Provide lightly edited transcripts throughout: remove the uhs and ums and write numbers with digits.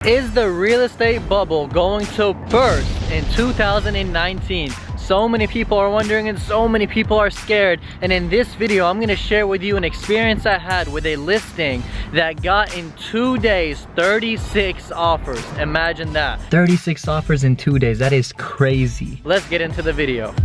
Is the real estate bubble going to burst in 2019? So many people are wondering and so many people are scared. And in this video, I'm gonna share with you an experience I had with a listing that got in 2 days, 36 offers. Imagine that. 36 offers in 2 days, that is crazy. Let's get into the video.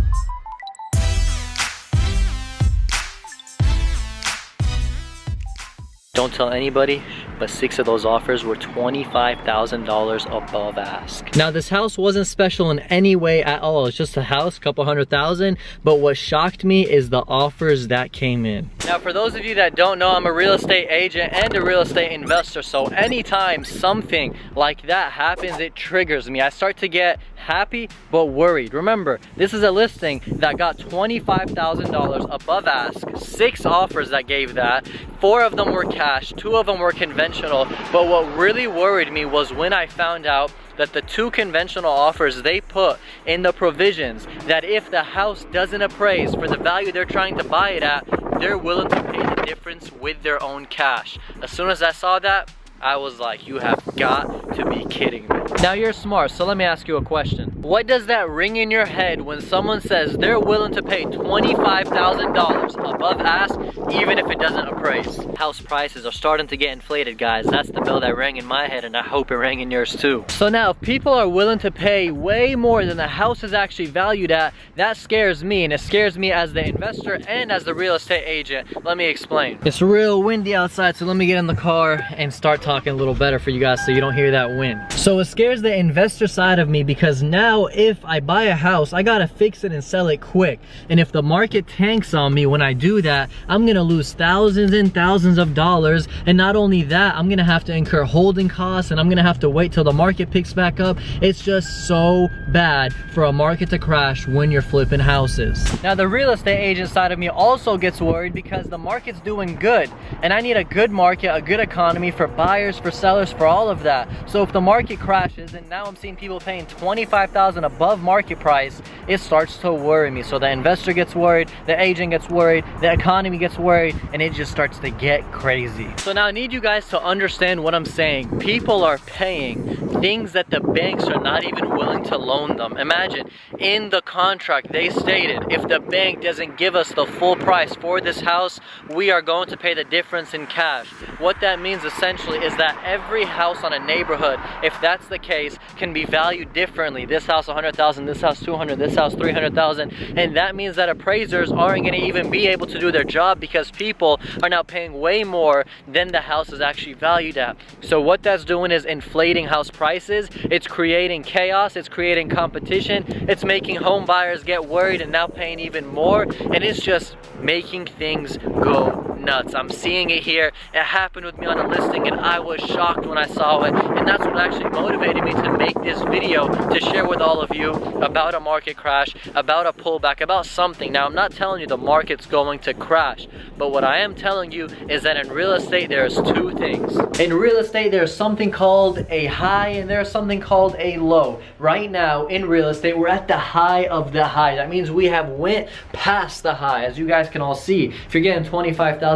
Don't tell anybody, but 6 of those offers were $25,000 above ask. Now this house wasn't special in any way at all. It's just a house, couple $100,000. But what shocked me is the offers that came in. Now for those of you that don't know, I'm a real estate agent and a real estate investor. So anytime something like that happens, it triggers me. I start to get happy but worried. Remember, this is a listing that got $25,000 above ask. 6 offers that gave that. 4 of them were cash, 2 of them were conventional. But what really worried me was when I found out that the 2 conventional offers, they put in the provisions that if the house doesn't appraise for the value they're trying to buy it at, they're willing to pay the difference with their own cash. As soon as I saw that, I was like, you have got to be kidding me. Now you're smart, so let me ask you a question. What does that ring in your head when someone says they're willing to pay $25,000 above ask, even if it doesn't appraise? House prices are starting to get inflated, guys. That's the bell that rang in my head, and I hope it rang in yours too. So now, if people are willing to pay way more than the house is actually valued at, that scares me, and it scares me as the investor and as the real estate agent. Let me explain. It's real windy outside, so let me get in the car and start talking a little better for you guys so you don't hear that wind. So it scares the investor side of me because now if I buy a house, I gotta fix it and sell it quick. And if the market tanks on me when I do that, I'm gonna lose thousands and thousands of dollars. And not only that, I'm gonna have to incur holding costs and I'm gonna have to wait till the market picks back up. It's just so bad for a market to crash when you're flipping houses. Now the real estate agent side of me also gets worried because the market's doing good and I need a good market, a good economy for buyers, for sellers, for all of that. So if the market crashes and now I'm seeing people paying $25,000 above market price, it starts to worry me. So the investor gets worried, the agent gets worried, the economy gets worried, and it just starts to get crazy. So now I need you guys to understand what I'm saying. People are paying things that the banks are not even willing to loan them. Imagine, in the contract they stated, if the bank doesn't give us the full price for this house, we are going to pay the difference in cash. What that means essentially is that every house on a neighborhood, if that's the case, can be valued differently. This house 100,000, this house 200, this house 300,000, and that means that appraisers aren't going to even be able to do their job because people are now paying way more than the house is actually valued at. So what that's doing is inflating house prices. It's creating chaos, it's creating competition, it's making home buyers get worried and now paying even more, and it's just making things go nuts. I'm seeing it here. It happened with me on a listing and I was shocked when I saw it, and that's what actually motivated me to make this video, to share with all of you about a market crash, about a pullback, about something. Now I'm not telling you the market's going to crash, but what I am telling you is that in real estate there's 2 things. In real estate there's something called a high and there's something called a low. Right now in real estate we're at the high of the high. That means we have went past the high. As you guys can all see, if you're getting $25,000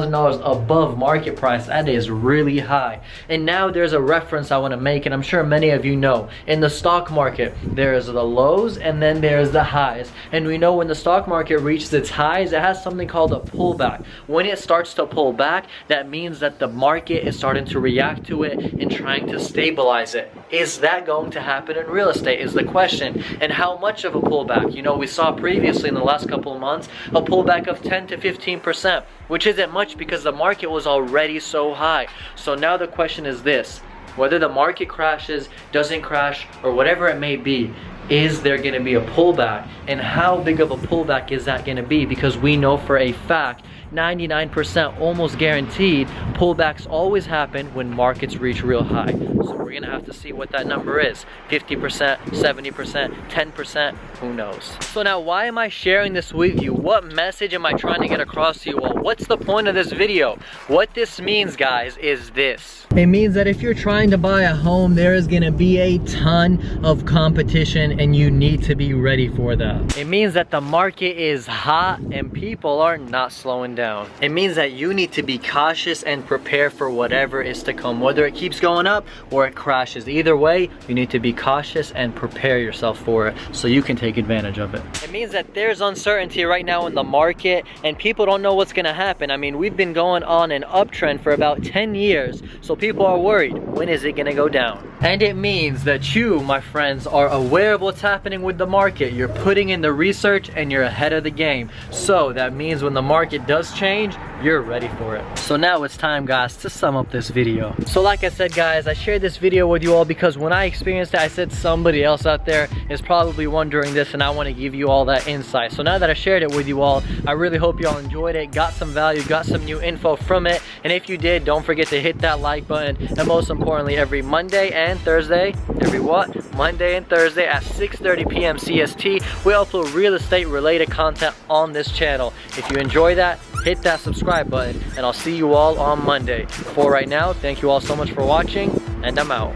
above market price, that is really high. And now there's a reference I want to make, and I'm sure many of you know. In the stock market, there's the lows and then there's the highs. And we know when the stock market reaches its highs, it has something called a pullback. When it starts to pull back, that means that the market is starting to react to it and trying to stabilize it. Is that going to happen in real estate is the question. And how much of a pullback? You know, we saw previously in the last couple of months a pullback of 10 to 15%, which isn't much because the market was already so high. So now the question is this: whether the market crashes, doesn't crash, or whatever it may be, is there going to be a pullback? And how big of a pullback is that going to be? Because we know for a fact 99% almost guaranteed pullbacks always happen when markets reach real high. So we're gonna have to see what that number is. 50%, 70%, 10%, who knows? So now why am I sharing this with you? What message am I trying to get across to you all? What's the point of this video? What this means, guys, is this. It means that if you're trying to buy a home, there is gonna be a ton of competition and you need to be ready for that. It means that the market is hot and people are not slowing down. It means that you need to be cautious and prepare for whatever is to come, whether it keeps going up or it crashes. Either way, you need to be cautious and prepare yourself for it so you can take advantage of it. It means that there's uncertainty right now in the market and people don't know what's gonna happen. I mean, we've been going on an uptrend for about 10 years, so people are worried, when is it gonna go down? And it means that you, my friends, are aware of what's happening with the market. You're putting in the research and you're ahead of the game. So that means when the market does change, you're ready for it. So now it's time, guys, to sum up this video. So like I said, guys, I shared this video with you all because when I experienced it, I said somebody else out there is probably wondering this, and I want to give you all that insight. So now that I shared it with you all, I really hope you all enjoyed it, got some value, got some new info from it. And if you did, don't forget to hit that like button. And most importantly, every Monday and Thursday, Monday and Thursday at 6:30 p.m. CST, we upload real estate related content on this channel. If you enjoy that, hit that subscribe button, and I'll see you all on Monday. For right now, thank you all so much for watching, and I'm out.